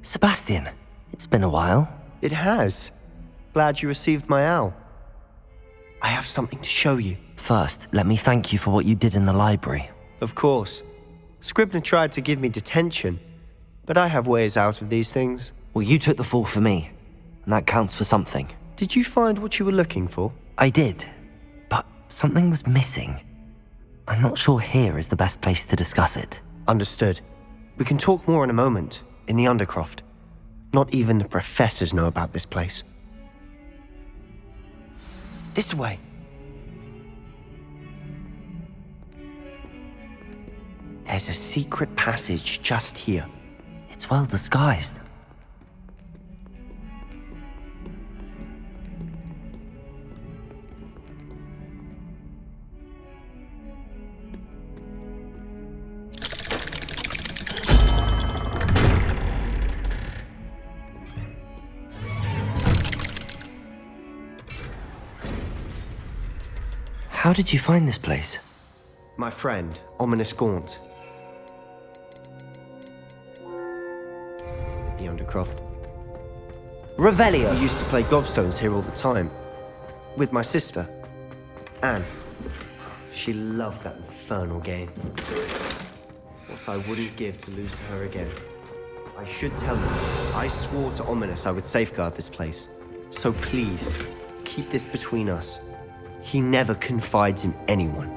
Sebastian, it's been a while. It has. Glad you received my owl. I have something to show you. First, let me thank you for what you did in the library. Of course. Scribner tried to give me detention, but I have ways out of these things. Well, you took the fall for me, and that counts for something. Did you find what you were looking for? I did, but something was missing. I'm not sure here is the best place to discuss it. Understood. We can talk more in a moment, in the Undercroft. Not even the professors know about this place. This way. There's a secret passage just here. It's well disguised. How did you find this place? My friend, Ominous Gaunt. The Undercroft. Revelio! We used to play gobstones here all the time. With my sister, Anne. She loved that infernal game. What I wouldn't give to lose to her again. I should tell you, I swore to Ominous I would safeguard this place. So please, keep this between us. He never confides in anyone,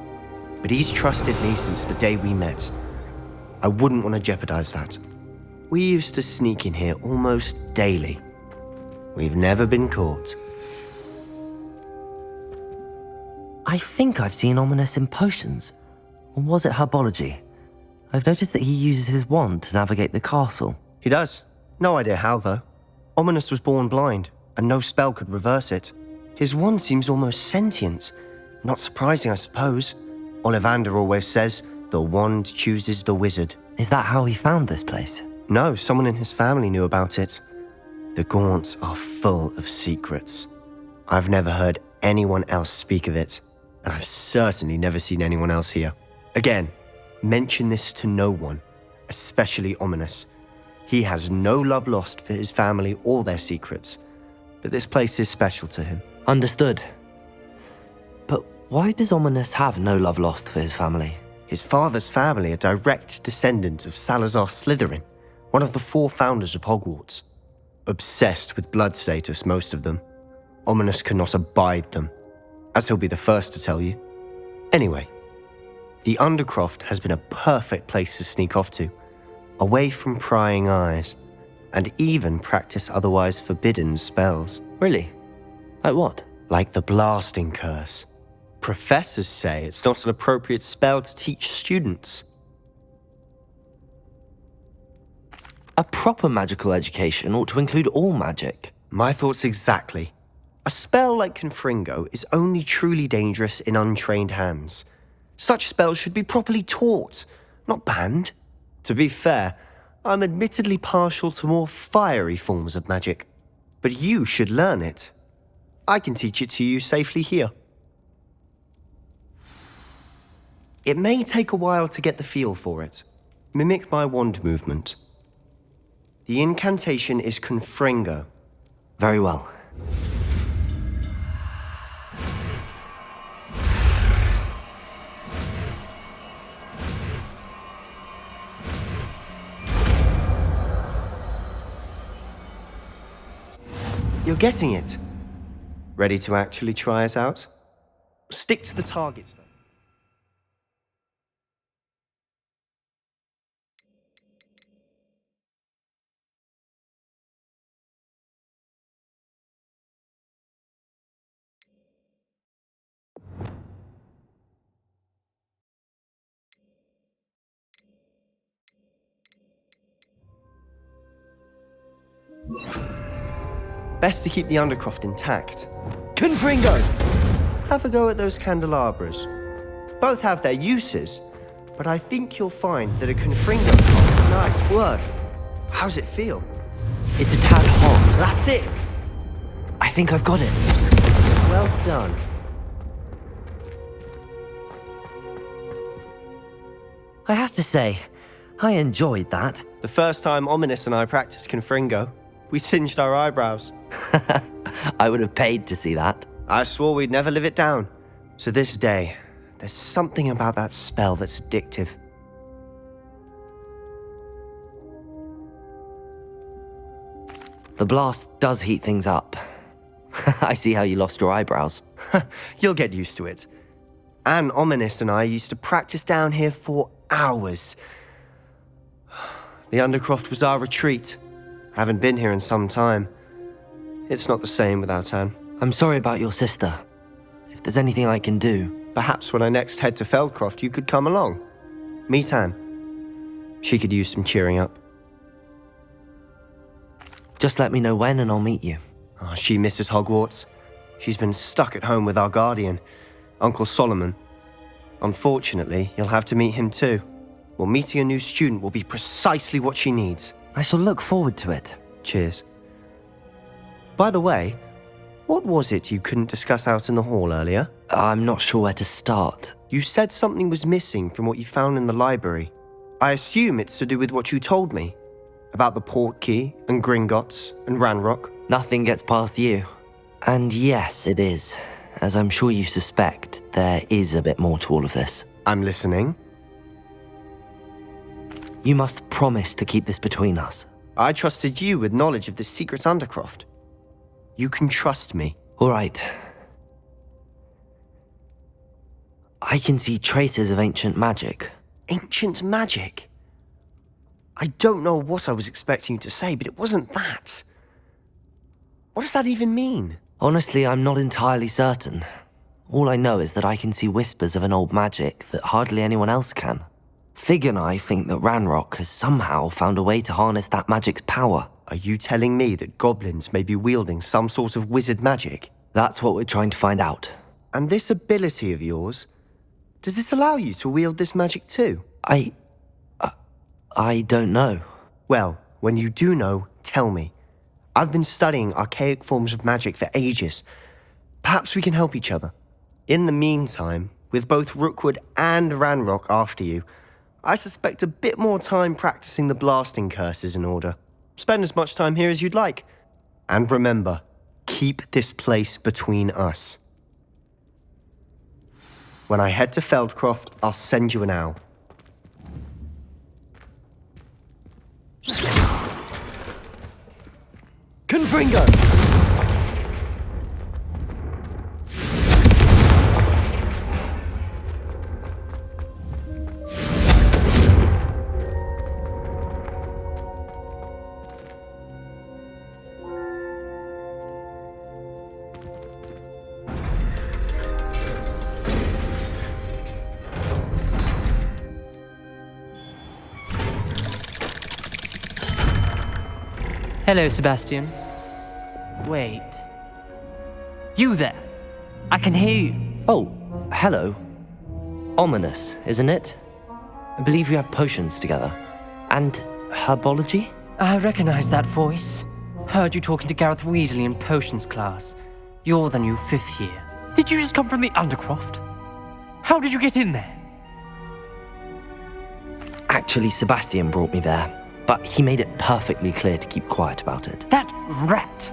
but he's trusted me since the day we met. I wouldn't want to jeopardize that. We used to sneak in here almost daily. We've never been caught. I think I've seen Ominous in potions. Or was it herbology? I've noticed that he uses his wand to navigate the castle. He does. No idea how, though. Ominous was born blind, and no spell could reverse it. His wand seems almost sentient. Not surprising, I suppose. Ollivander always says, the wand chooses the wizard. Is that how he found this place? No, someone in his family knew about it. The Gaunts are full of secrets. I've never heard anyone else speak of it, and I've certainly never seen anyone else here. Again, mention this to no one, especially Ominous. He has no love lost for his family or their secrets, but this place is special to him. Understood. But why does Ominous have no love lost for his family? His father's family are direct descendants of Salazar Slytherin, one of the 4 founders of Hogwarts. Obsessed with blood status, most of them. Ominous cannot abide them, as he'll be the first to tell you. Anyway, the Undercroft has been a perfect place to sneak off to, away from prying eyes, and even practice otherwise forbidden spells. Really? Like what? Like the blasting curse. Professors say it's not an appropriate spell to teach students. A proper magical education ought to include all magic. My thoughts exactly. A spell like Confringo is only truly dangerous in untrained hands. Such spells should be properly taught, not banned. To be fair, I'm admittedly partial to more fiery forms of magic. But you should learn it. I can teach it to you safely here. It may take a while to get the feel for it. Mimic my wand movement. The incantation is Confringo. Very well. You're getting it. Ready to actually try it out? Stick to the targets, though. Best to keep the Undercroft intact. Confringo! Have a go at those candelabras. Both have their uses, but I think you'll find that a Confringo... Nice work. How's it feel? It's a tad hot. That's it! I think I've got it. Well done. I have to say, I enjoyed that. The first time Ominous and I practiced Confringo, we singed our eyebrows. I would have paid to see that. I swore we'd never live it down. To this day, there's something about that spell that's addictive. The blast does heat things up. I see how you lost your eyebrows. You'll get used to it. Anne, Ominous and I used to practice down here for hours. The Undercroft was our retreat. Haven't been here in some time. It's not the same without Anne. I'm sorry about your sister. If there's anything I can do... Perhaps when I next head to Feldcroft, you could come along. Meet Anne. She could use some cheering up. Just let me know when and I'll meet you. Oh, she misses Hogwarts. She's been stuck at home with our guardian, Uncle Solomon. Unfortunately, you'll have to meet him too. Well, meeting a new student will be precisely what she needs. I shall look forward to it. Cheers. By the way, what was it you couldn't discuss out in the hall earlier? I'm not sure where to start. You said something was missing from what you found in the library. I assume it's to do with what you told me. About the Portkey and Gringotts and Ranrock. Nothing gets past you. And yes, it is. As I'm sure you suspect, there is a bit more to all of this. I'm listening. You must promise to keep this between us. I trusted you with knowledge of the secret Undercroft. You can trust me. All right. I can see traces of ancient magic. Ancient magic? I don't know what I was expecting you to say, but it wasn't that. What does that even mean? Honestly, I'm not entirely certain. All I know is that I can see whispers of an old magic that hardly anyone else can. Fig and I think that Ranrock has somehow found a way to harness that magic's power. Are you telling me that goblins may be wielding some sort of wizard magic? That's what we're trying to find out. And this ability of yours, does it allow you to wield this magic too? I don't know. Well, when you do know, tell me. I've been studying archaic forms of magic for ages. Perhaps we can help each other. In the meantime, with both Rookwood and Ranrock after you, I suspect a bit more time practicing the blasting curse is in order. Spend as much time here as you'd like. And remember, keep this place between us. When I head to Feldcroft, I'll send you an owl. Confringo! Hello, Sebastian. Wait. You there? I can hear you. Oh, hello. Ominous, isn't it? I believe we have potions together. And herbology? I recognize that voice. Heard you talking to Gareth Weasley in potions class. You're the new 5th year. Did you just come from the Undercroft? How did you get in there? Actually, Sebastian brought me there. But he made it perfectly clear to keep quiet about it. That rat!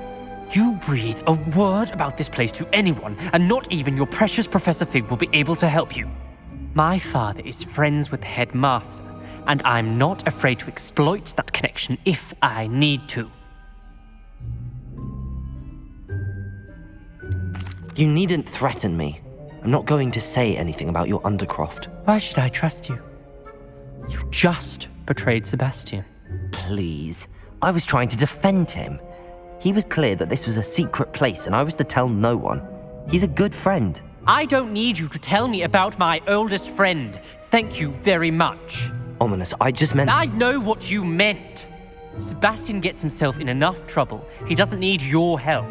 You breathe a word about this place to anyone, and not even your precious Professor Fig will be able to help you. My father is friends with the headmaster, and I'm not afraid to exploit that connection if I need to. You needn't threaten me. I'm not going to say anything about your Undercroft. Why should I trust you? You just betrayed Sebastian. Please. I was trying to defend him. He was clear that this was a secret place and I was to tell no one. He's a good friend. I don't need you to tell me about my oldest friend. Thank you very much. Ominous, I just meant... I know what you meant. Sebastian gets himself in enough trouble. He doesn't need your help.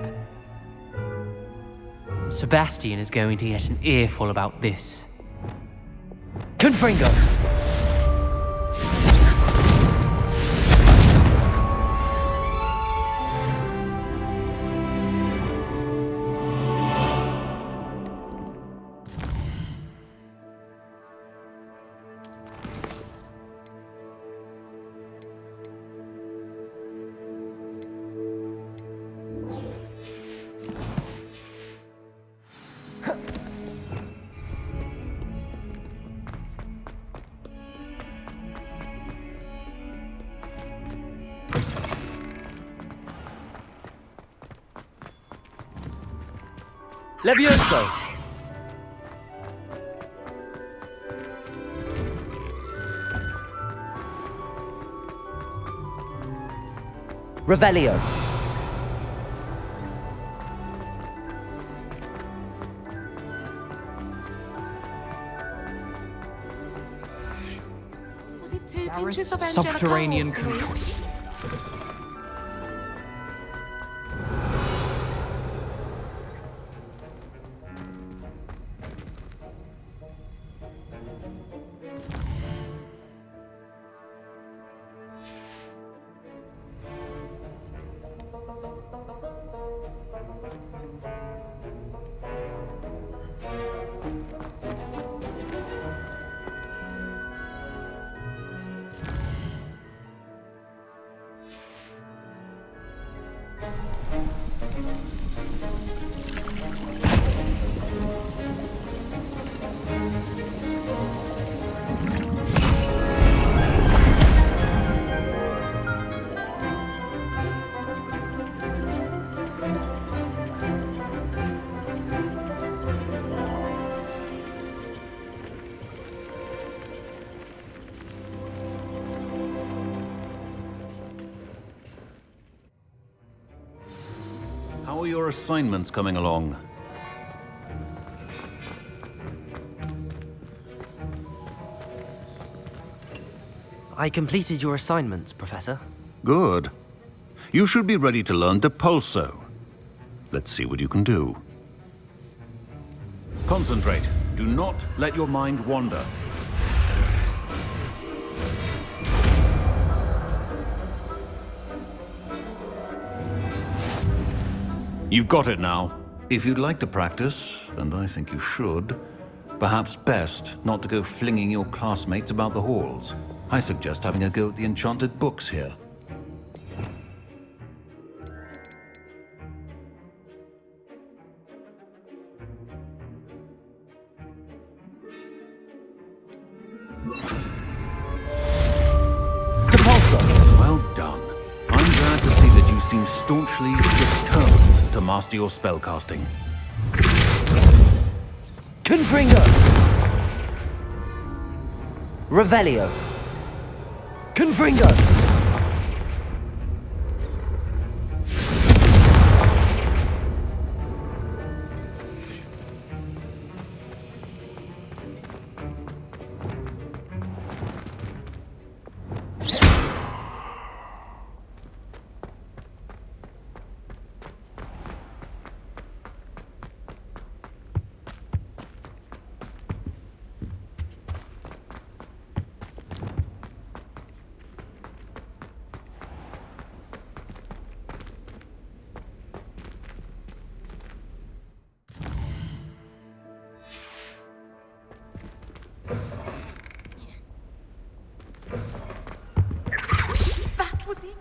Sebastian is going to get an earful about this. Confringo! Levioso! Revelio! Was it 2 pinches of Angelica? Subterranean or 3? concoction. How are your assignments coming along? I completed your assignments, Professor. Good. You should be ready to learn Depulso. Let's see what you can do. Concentrate. Do not let your mind wander. You've got it now. If you'd like to practice, and I think you should, perhaps best not to go flinging your classmates about the halls. I suggest having a go at the enchanted books here. Depulso! Well done. I'm glad to see that you seem staunchly determined to master your spellcasting. Confringo! Revelio! Confringo! That was it.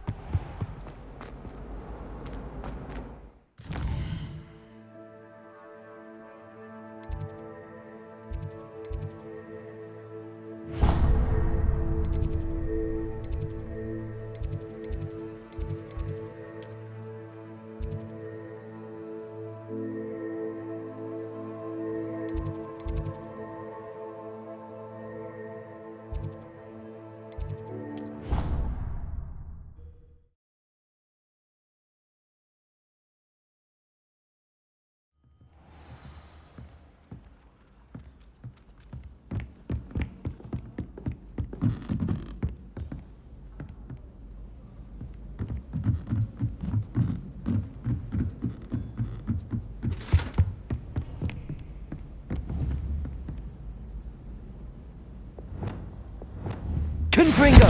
Confringo!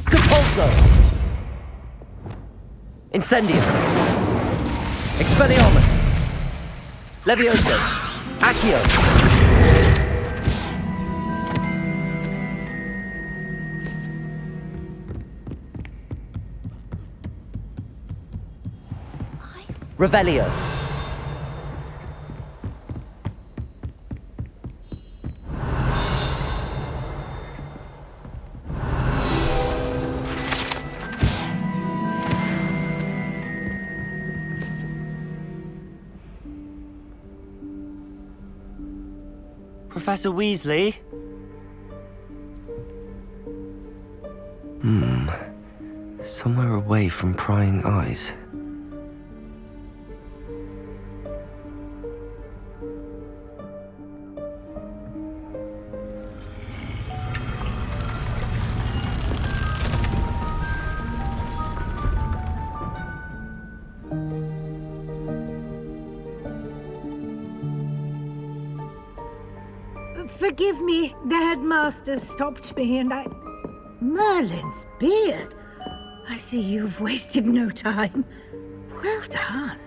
Depulso! Incendio! Expelliarmus! Levioso! Accio! Revelio! Professor Weasley? Somewhere away from prying eyes. Forgive me, the headmaster stopped me and I... Merlin's beard! I see you've wasted no time. Well done.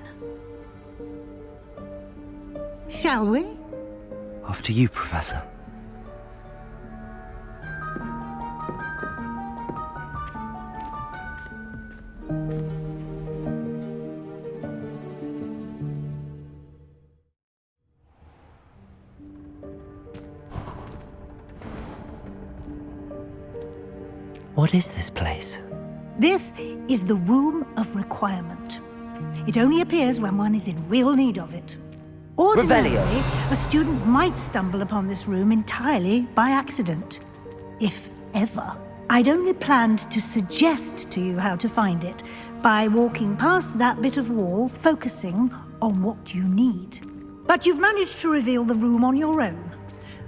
Shall we? After you, Professor. What is this place? This is the Room of Requirement. It only appears when one is in real need of it. Ordinarily, Revelio. a student might stumble upon this room entirely by accident. If ever. I'd only planned to suggest to you how to find it by walking past that bit of wall, focusing on what you need. But you've managed to reveal the room on your own.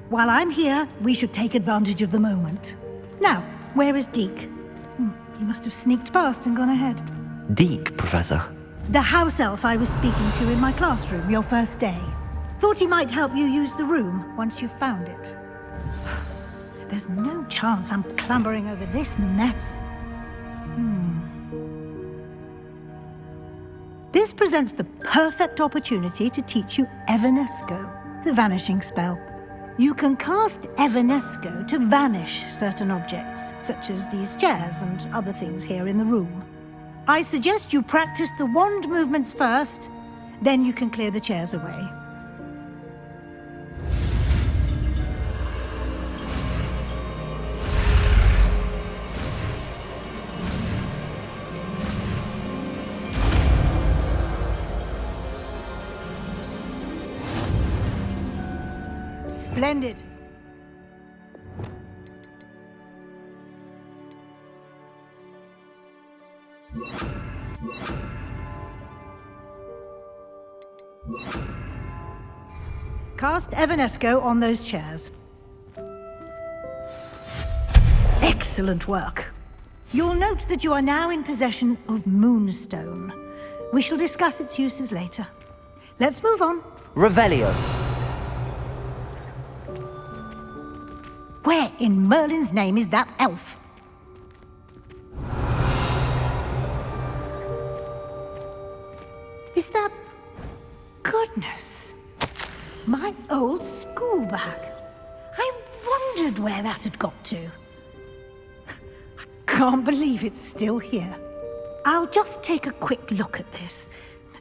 While I'm here, we should take advantage of the moment. Now, where is Deke? He must have sneaked past and gone ahead. Deke, Professor. The house elf I was speaking to in my classroom your first day. Thought he might help you use the room once you've found it. There's no chance I'm clambering over this mess. This presents the perfect opportunity to teach you Evanesco, the vanishing spell. You can cast Evanesco to vanish certain objects, such as these chairs and other things here in the room. I suggest you practice the wand movements first, then you can clear the chairs away. Splendid. Cast Evanesco on those chairs. Excellent work. You'll note that you are now in possession of Moonstone. We shall discuss its uses later. Let's move on. Revelio. Where in Merlin's name is that elf? Is that... Goodness. My old school bag. I wondered where that had got to. I can't believe it's still here. I'll just take a quick look at this.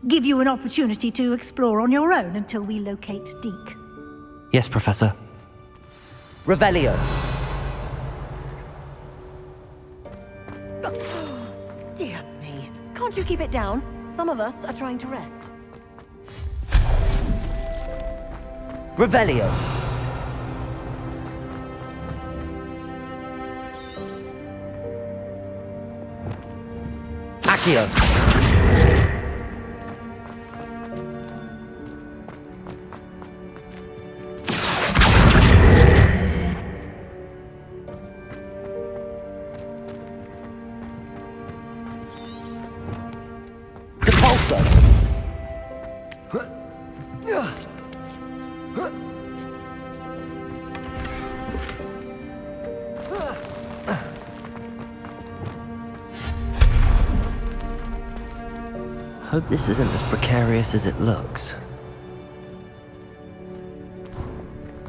Give you an opportunity to explore on your own until we locate Deke. Yes, Professor. Revelio. Dear me. Can't you keep it down? Some of us are trying to rest. Revelio. Accio. Hope this isn't as precarious as it looks.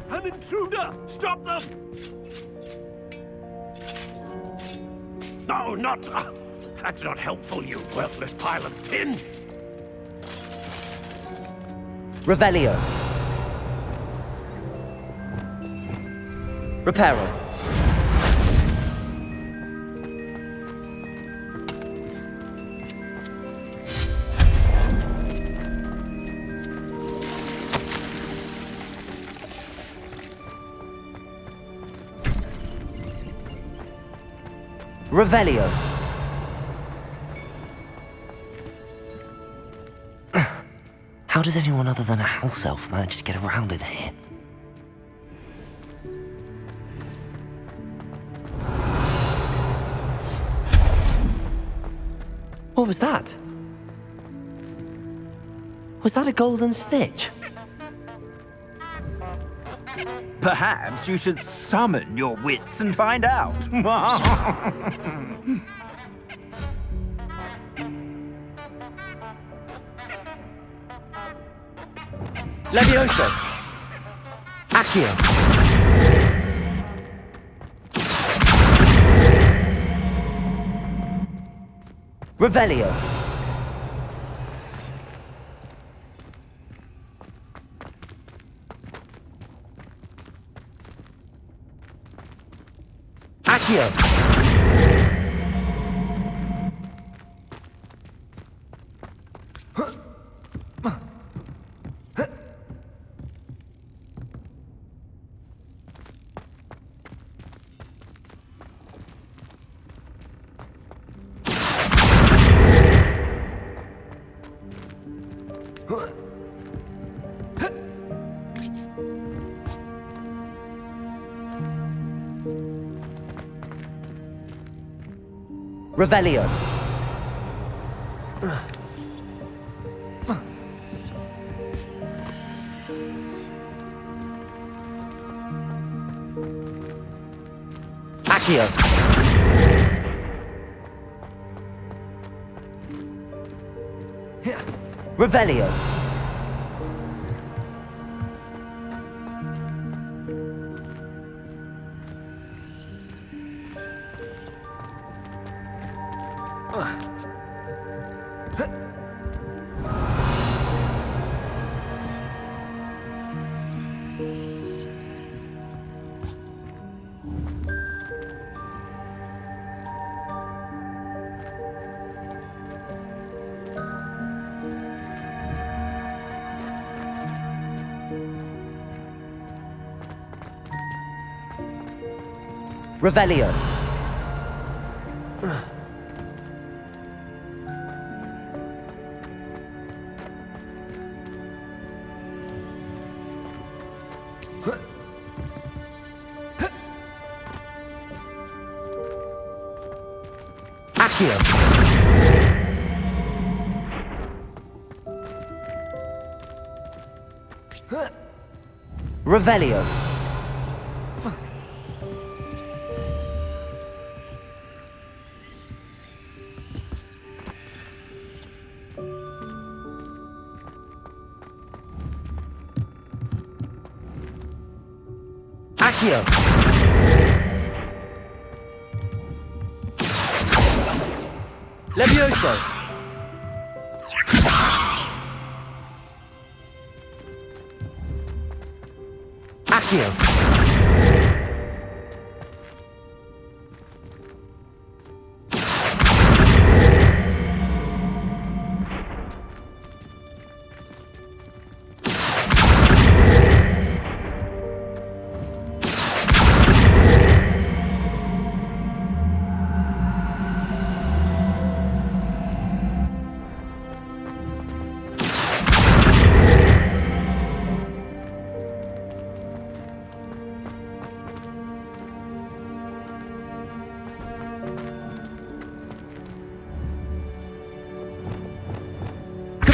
An intruder! Stop them! No, not... that's not helpful, you worthless pile of tin! Revelio. Reparo. Revelio. How does anyone other than a house elf manage to get around in here? What was that? Was that a golden stitch? Perhaps you should summon your wits and find out. Levioso! Accio. Revelio. Accio. Revelio. Accio. Revelio. Revelio. Accio. Revelio. Accio. Levioso! Accio.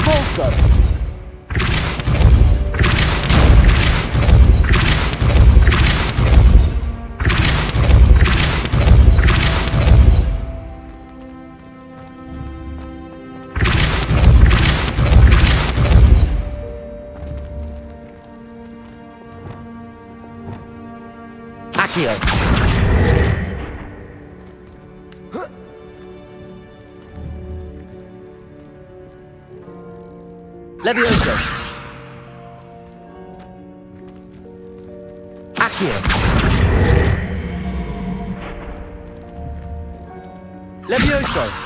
Capolso! Accio. Levioso! Accio. Levioso!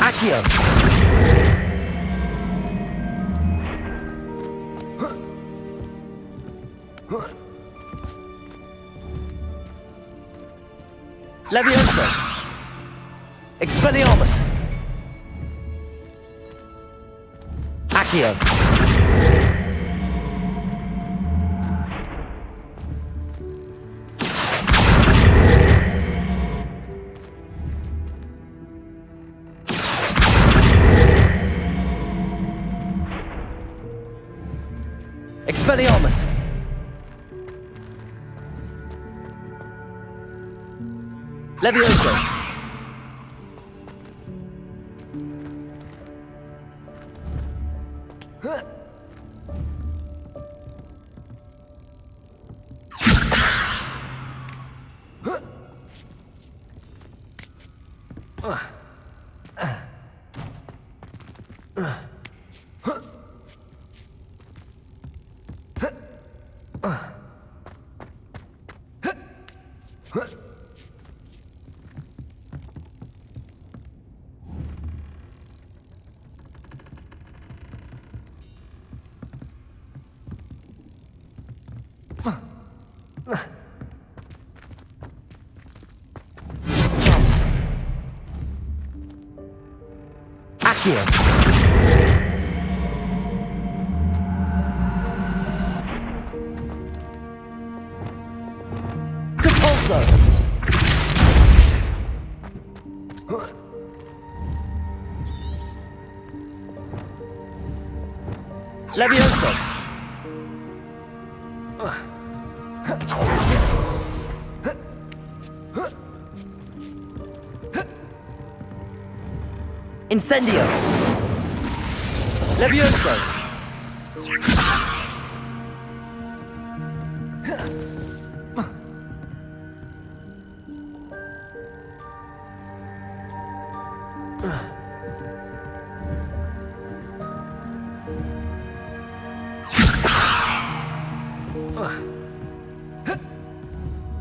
Accio. Levioso! Expelliarmus! Accio! Expelliarmus! Levioso! Accio! Repulso! Levioso! Incendio! Levioso!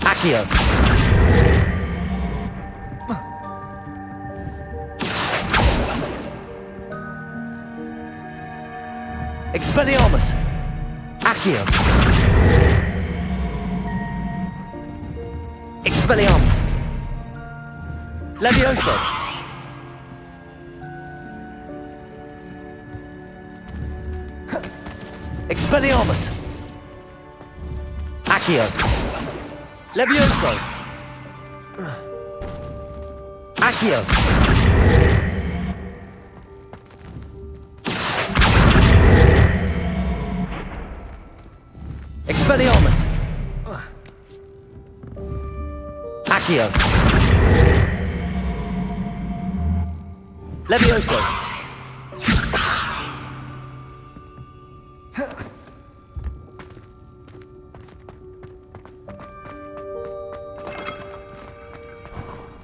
Accio! Expelliarmus! Accio! Expelliarmus! Levioso! Expelliarmus! Accio! Levioso! Accio! Expelliarmus! Accio! Levioso!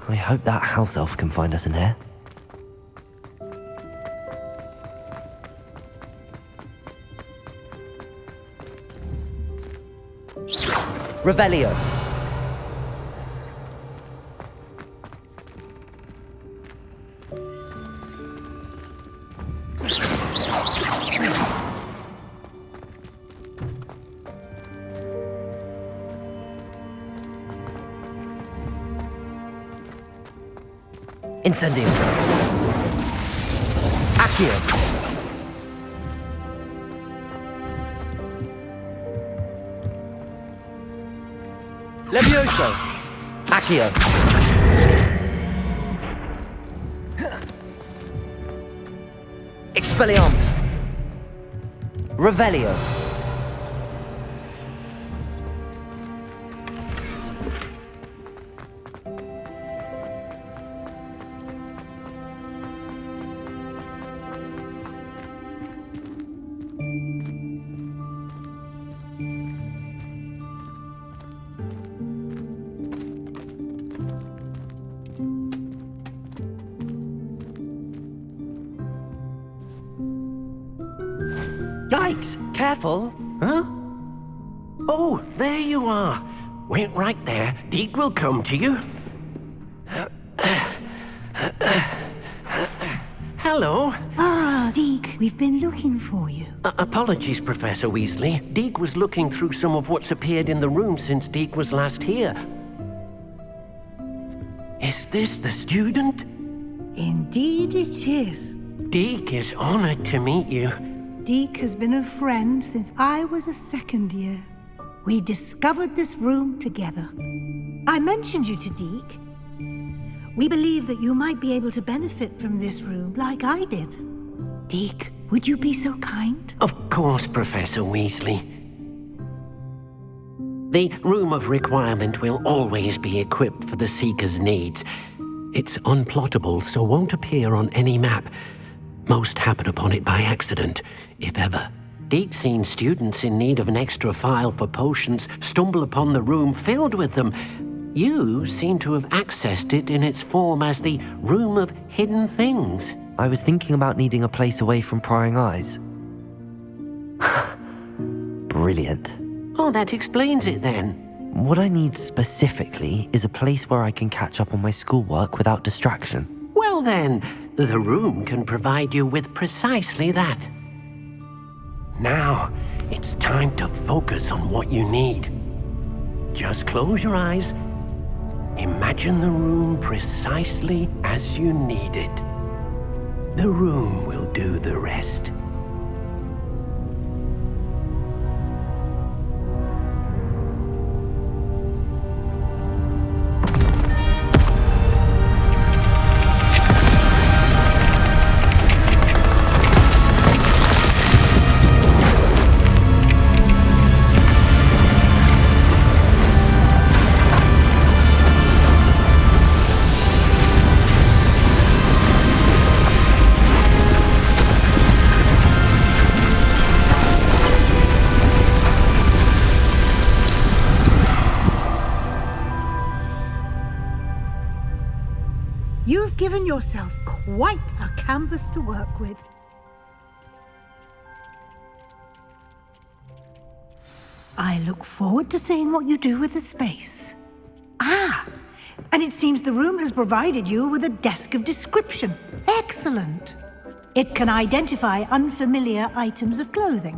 I hope that house elf can find us in here. Revelio. Incendio. Accio. Levioso. Accio. Expelliarmus. Revelio. Yikes! Careful! Huh? Oh, there you are. Wait right there. Deke will come to you. Hello. Ah, Deke, we've been looking for you. Apologies, Professor Weasley. Deke was looking through some of what's appeared in the room since Deke was last here. Is this the student? Indeed it is. Deek is honored to meet you. Deek has been a friend since I was a second year. We discovered this room together. I mentioned you to Deek. We believe that you might be able to benefit from this room like I did. Deek, would you be so kind? Of course, Professor Weasley. The Room of Requirement will always be equipped for the Seeker's needs. It's unplottable, so won't appear on any map. Most happen upon it by accident, if ever. Deek's seen students in need of an extra file for potions stumble upon the room filled with them. You seem to have accessed it in its form as the Room of Hidden Things. I was thinking about needing a place away from prying eyes. Brilliant. Oh, that explains it then. What I need specifically is a place where I can catch up on my schoolwork without distraction. Well then, the room can provide you with precisely that. Now, it's time to focus on what you need. Just close your eyes. Imagine the room precisely as you need it. The room will do the rest. You've given yourself quite a canvas to work with. I look forward to seeing what you do with the space. Ah, and it seems the room has provided you with a desk of description. Excellent. It can identify unfamiliar items of clothing.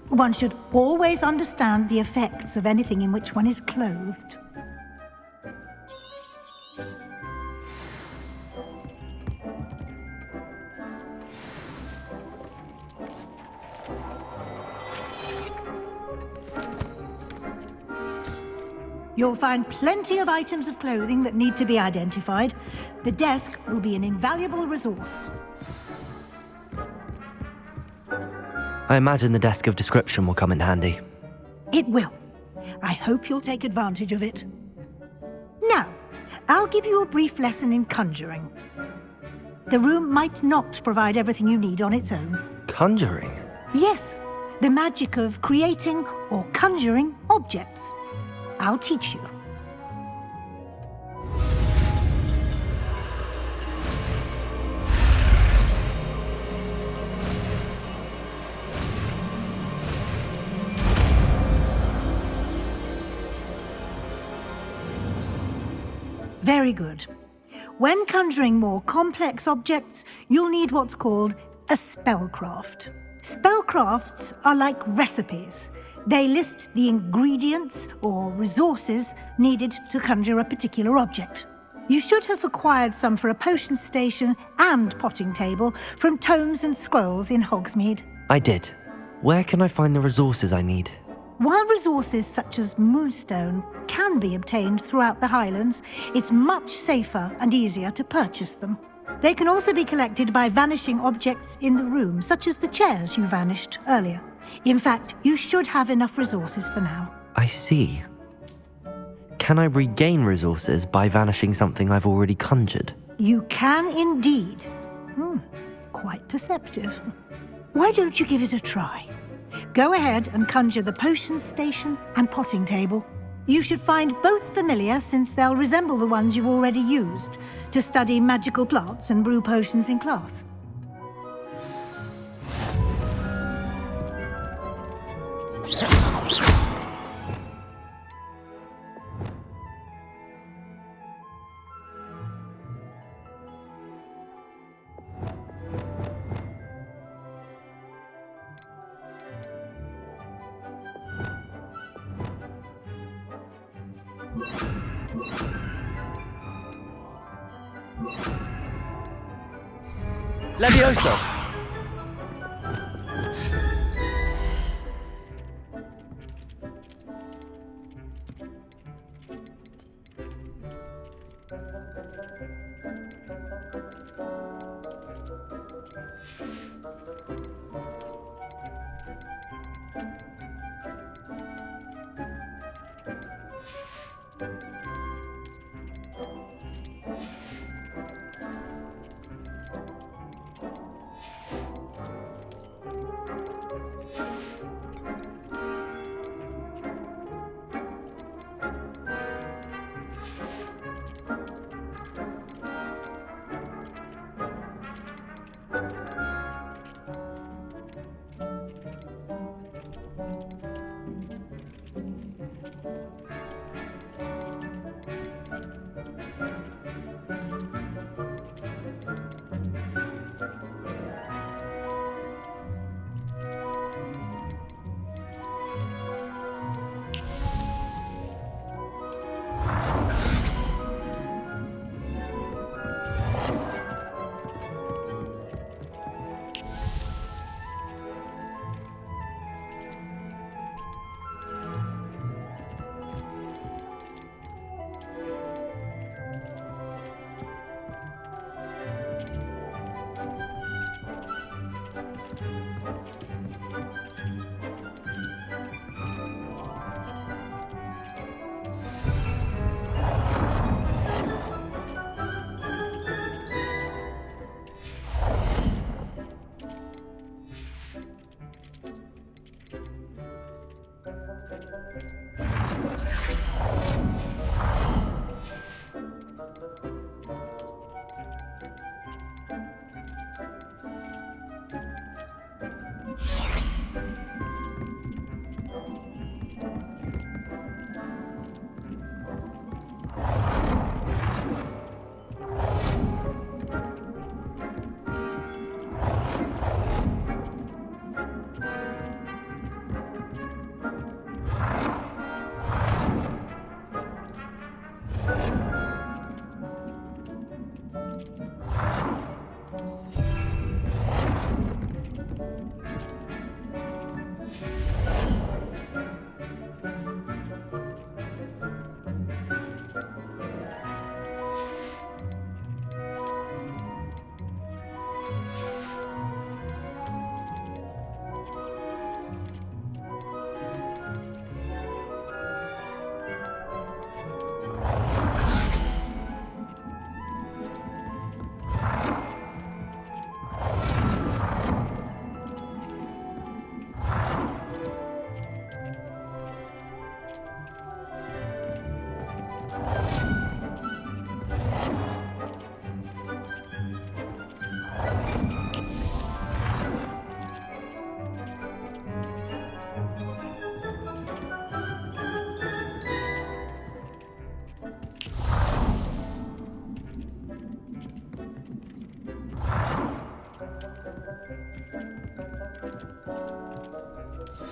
One should always understand the effects of anything in which one is clothed. You'll find plenty of items of clothing that need to be identified. The desk will be an invaluable resource. I imagine the desk of description will come in handy. It will. I hope you'll take advantage of it. Now, I'll give you a brief lesson in conjuring. The room might not provide everything you need on its own. Conjuring? Yes, the magic of creating or conjuring objects. I'll teach you. Very good. When conjuring more complex objects, you'll need what's called a spellcraft. Spellcrafts are like recipes. They list the ingredients or resources needed to conjure a particular object. You should have acquired some for a potion station and potting table from tomes and scrolls in Hogsmeade. I did. Where can I find the resources I need? While resources such as moonstone can be obtained throughout the Highlands, it's much safer and easier to purchase them. They can also be collected by vanishing objects in the room, such as the chairs you vanished earlier. In fact, you should have enough resources for now. I see. Can I regain resources by vanishing something I've already conjured? You can indeed. Quite perceptive. Why don't you give it a try? Go ahead and conjure the potion station and potting table. You should find both familiar since they'll resemble the ones you've already used to study magical plants and brew potions in class. Levioso!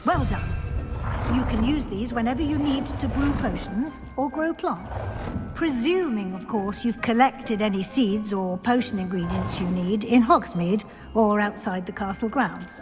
Well done. You can use these whenever you need to brew potions or grow plants. Presuming, of course, you've collected any seeds or potion ingredients you need in Hogsmeade or outside the castle grounds.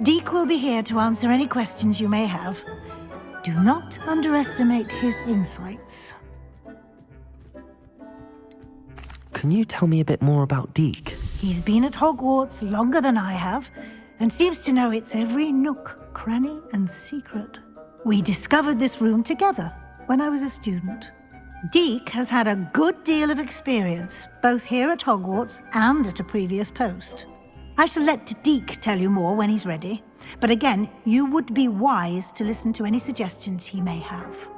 Deke will be here to answer any questions you may have. Do not underestimate his insights. Can you tell me a bit more about Deke? He's been at Hogwarts longer than I have, and seems to know its every nook, cranny, and secret. We discovered this room together when I was a student. Deke has had a good deal of experience, both here at Hogwarts and at a previous post. I shall let Deke tell you more when he's ready, but again, you would be wise to listen to any suggestions he may have.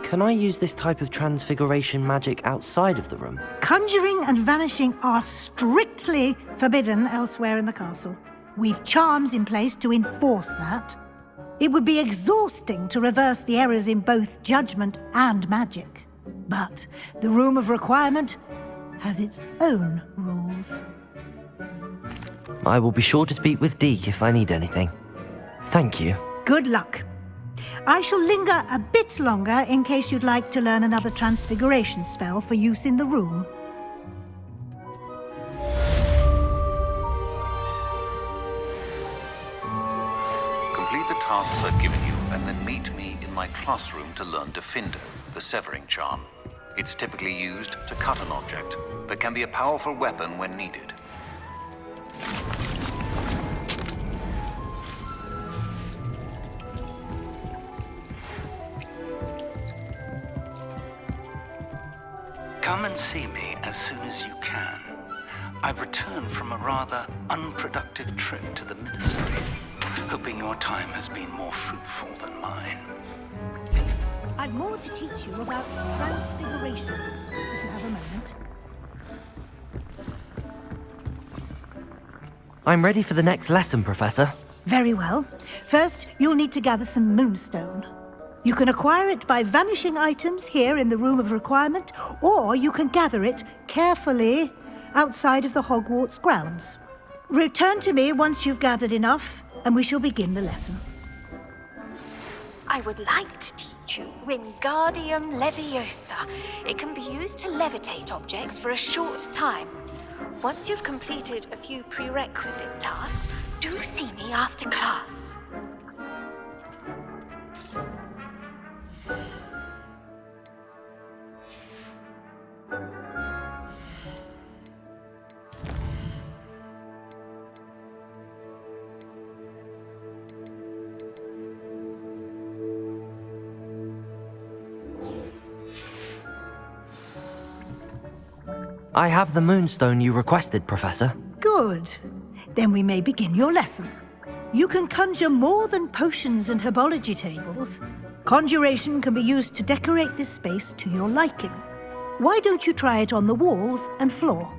Can I use this type of transfiguration magic outside of the room? Conjuring and vanishing are strictly forbidden elsewhere in the castle. We've charms in place to enforce that. It would be exhausting to reverse the errors in both judgment and magic. But the Room of Requirement has its own rules. I will be sure to speak with Deke if I need anything. Thank you. Good luck. I shall linger a bit longer in case you'd like to learn another transfiguration spell for use in the room. Complete the tasks I've given you, and then meet me in my classroom to learn Defindo, the severing charm. It's typically used to cut an object, but can be a powerful weapon when needed. Come and see me as soon as you can. I've returned from a rather unproductive trip to the Ministry, hoping your time has been more fruitful than mine. I've more to teach you about transfiguration, if you have a moment. I'm ready for the next lesson, Professor. Very well. First, you'll need to gather some moonstone. You can acquire it by vanishing items here in the Room of Requirement, or you can gather it carefully outside of the Hogwarts grounds. Return to me once you've gathered enough, and we shall begin the lesson. I would like to teach you Wingardium Leviosa. It can be used to levitate objects for a short time. Once you've completed a few prerequisite tasks, do see me after class. I have the moonstone you requested, Professor. Good. Then we may begin your lesson. You can conjure more than potions and herbology tables. Conjuration can be used to decorate this space to your liking. Why don't you try it on the walls and floor?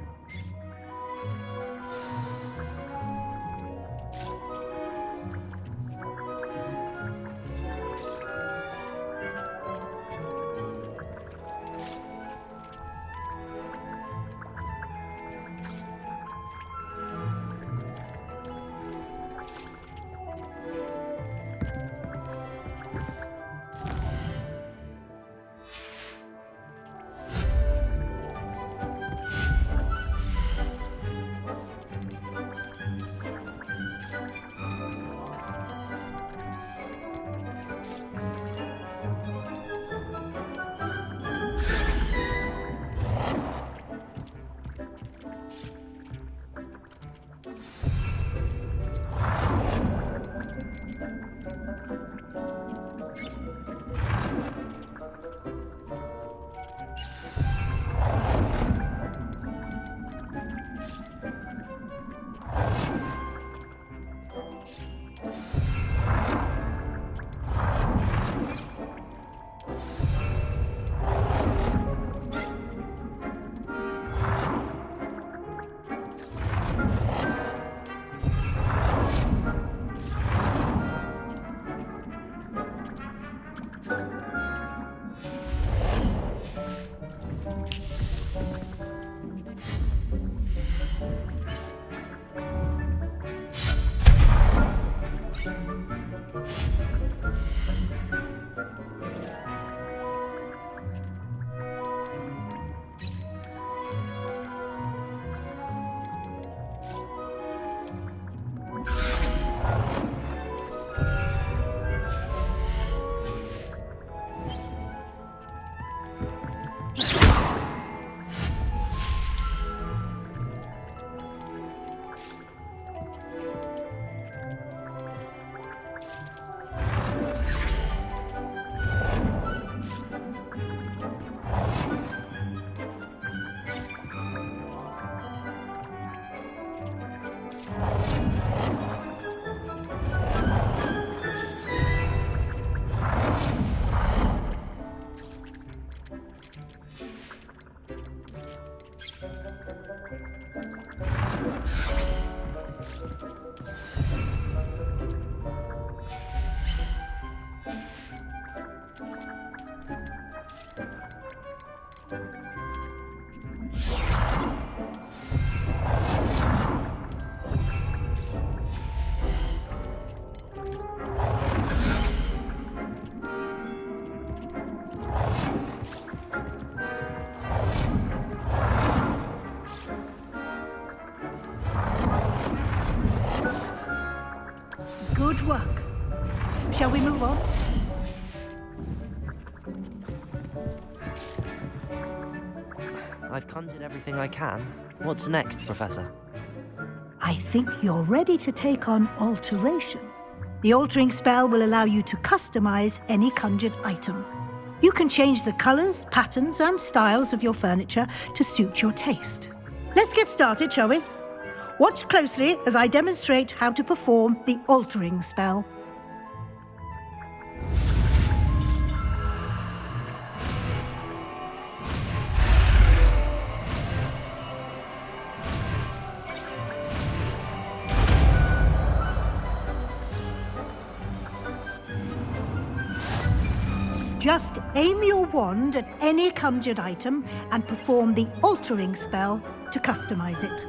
Good work. Shall we move on? I've conjured everything I can. What's next, Professor? I think you're ready to take on alteration. The altering spell will allow you to customize any conjured item. You can change the colors, patterns, and styles of your furniture to suit your taste. Let's get started, shall we? Watch closely as I demonstrate how to perform the altering spell. Just aim your wand at any conjured item and perform the altering spell to customize it.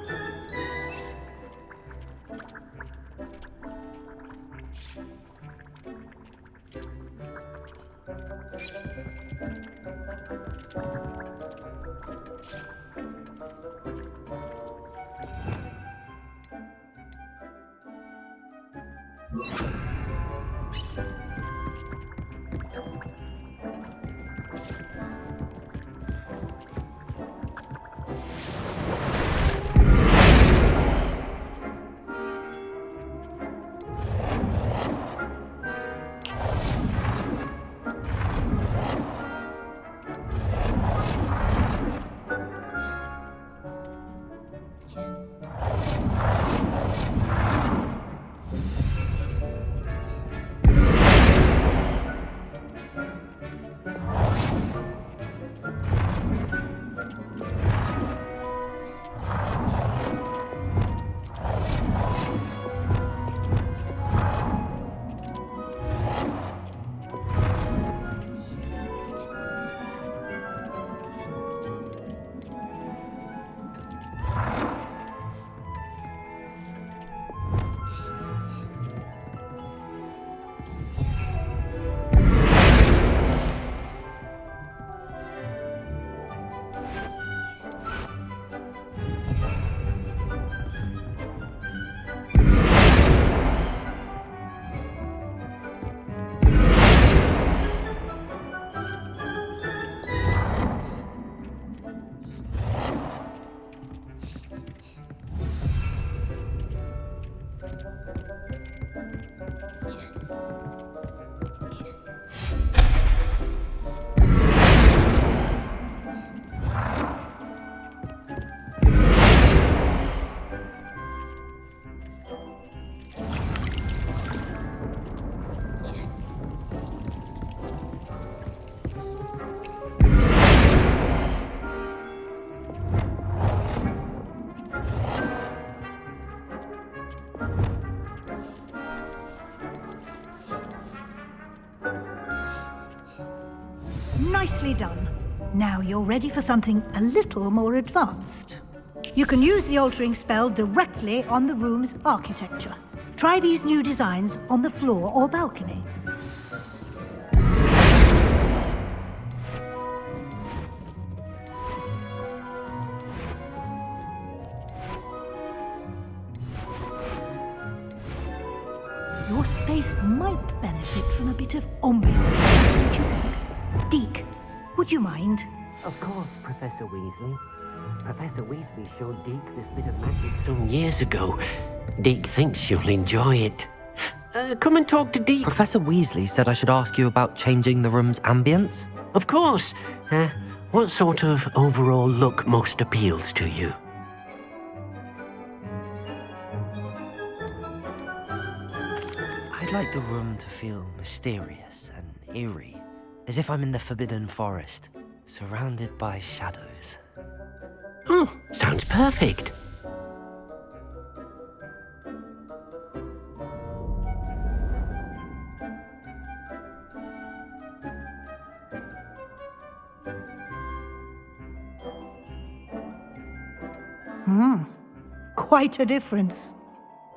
Nicely done. Now you're ready for something a little more advanced. You can use the altering spell directly on the room's architecture. Try these new designs on the floor or balcony. Your space might benefit from a bit of ambiance, don't you think? Deke, would you mind? Of course, Professor Weasley. Professor Weasley showed Deke this bit of magic some years ago. Deke thinks you'll enjoy it. Come and talk to Deke. Professor Weasley said I should ask you about changing the room's ambience. Of course. What sort of overall look most appeals to you? I'd like the room to feel mysterious and eerie, as if I'm in the Forbidden Forest, surrounded by shadows. Oh, perfect. Quite a difference.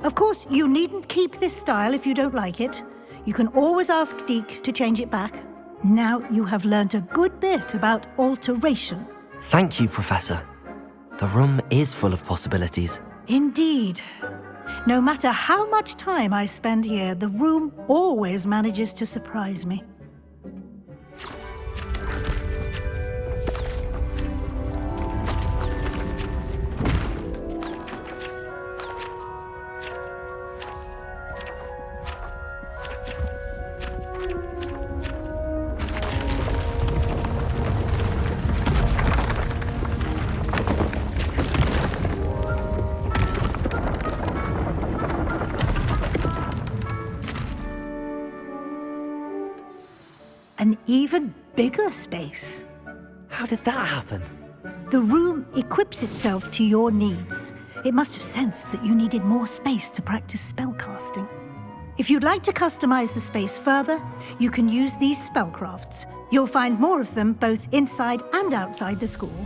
Of course, you needn't keep this style if you don't like it. You can always ask Deke to change it back. Now you have learnt a good bit about alteration. Thank you, Professor. The room is full of possibilities. Indeed. No matter how much time I spend here, the room always manages to surprise me. An even bigger space. How did that happen? The room equips itself to your needs. It must have sensed that you needed more space to practice spellcasting. If you'd like to customize the space further, you can use these spellcrafts. You'll find more of them both inside and outside the school.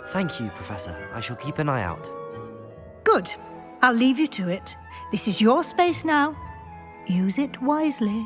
Thank you, Professor. I shall keep an eye out. Good. I'll leave you to it. This is your space now. Use it wisely.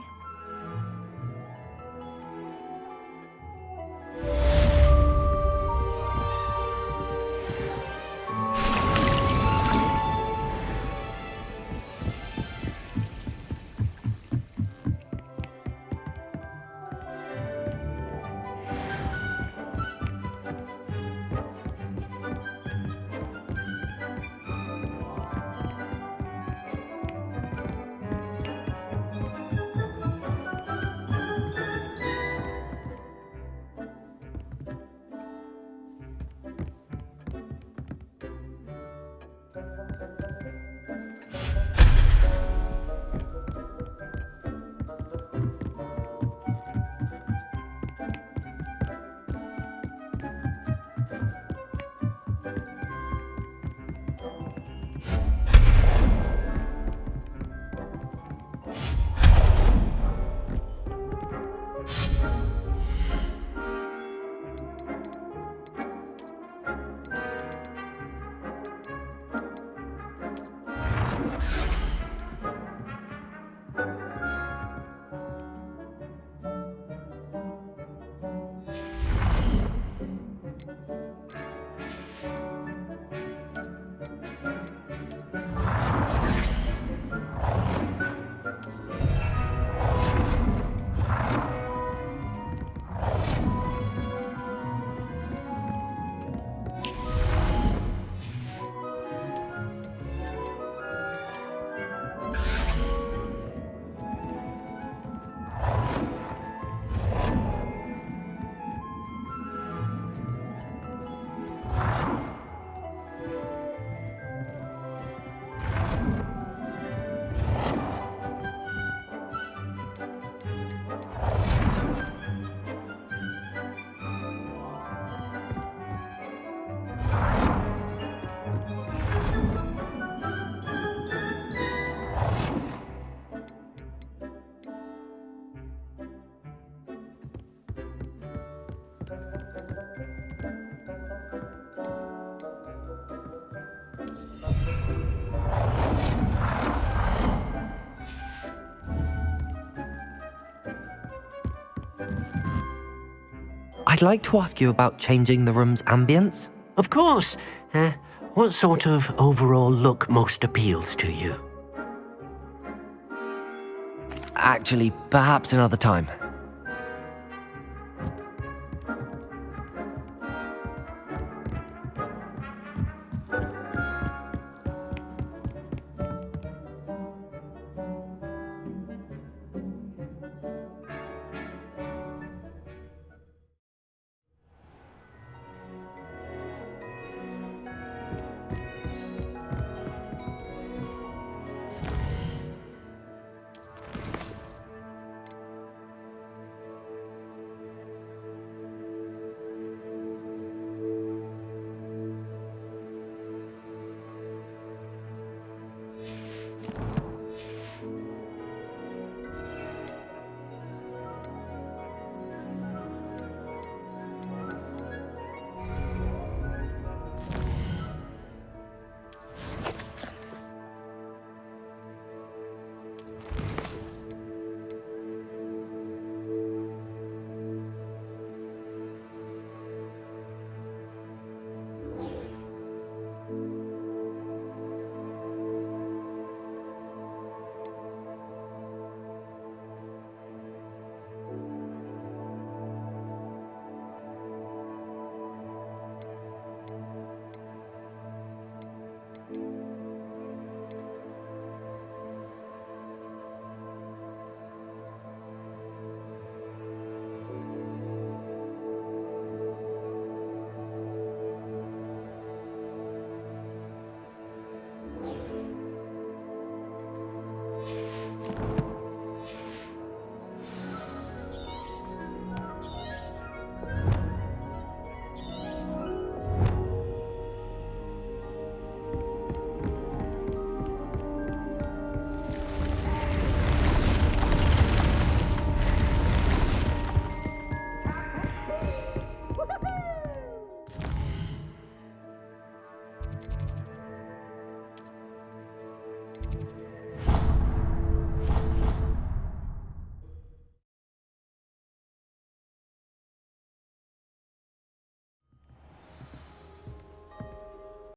I'd like to ask you about changing the room's ambience. Of course. What sort of overall look most appeals to you? Actually, perhaps another time.